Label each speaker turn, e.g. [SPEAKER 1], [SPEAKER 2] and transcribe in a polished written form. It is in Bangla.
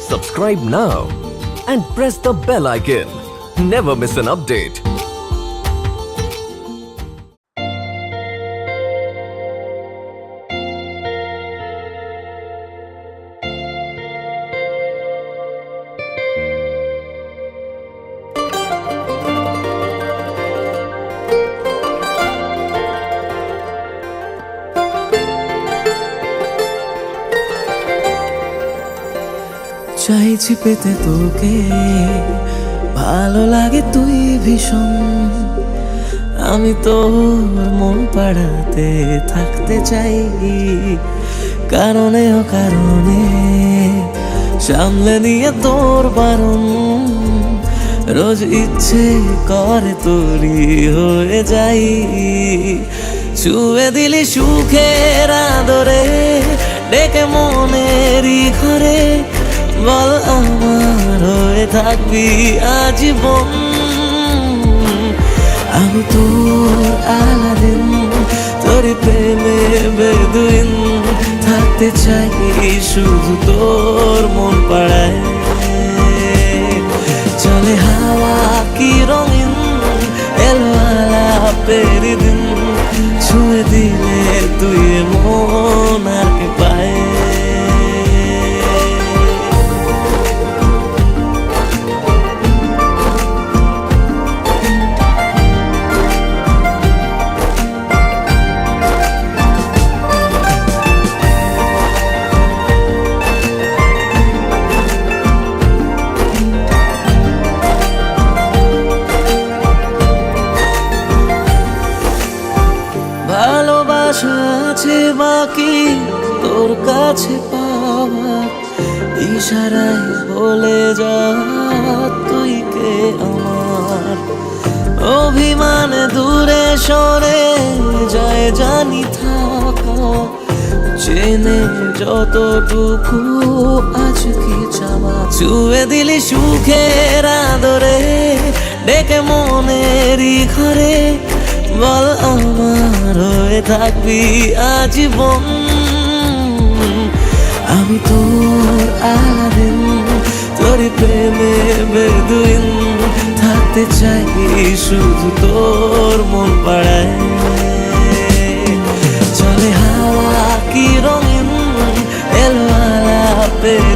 [SPEAKER 1] Subscribe now and press the bell icon. Never miss an update.
[SPEAKER 2] চাইছি পেতে তোকে, ভালো লাগে তুই ভীষণ। আমি তোর মন পাড়াতে থাকতে চাই, কারণে অকারণে সামলে নিয়ে তোর বারণ। রোজ ইচ্ছে করে তোরই হয়ে যাই, ছুঁয়ে দিলি সুখের আদরে, ডেকে মনেরই ঘরে। বল আমার হয়ে থাকবি আজীবন। আমি তোর আলাদিন, তোর প্রেমে বেদুইন, থাকতে চাই শুধু তোর মন পাড়ায়। চলে হাওয়া কি রঙিন, এলো আলাপের দিন, ছুঁয়ে দিলে তুই মন আর কে পায়। ভালোবাসা আছে বাকি তোর কাছে পাওয়া, ইশারায় বলে যা তুই কে আমার। অভিমানে দূরে সরে যায় জানি থাকা, চেনে যতটুকু আজ কি চাওয়া। ছুঁয়ে দিলি সুখের আদরে, ডেকে মনেরই ঘরে। বল আমার হয়ে থাকবি আজীবন। আমি তোর আলাদিন, তোর প্রেমে বেদুইন, থাকতে চাই শুধু তোর মন পাড়ায়। চলে হাওয়া কি রঙিন, এলো আলাপের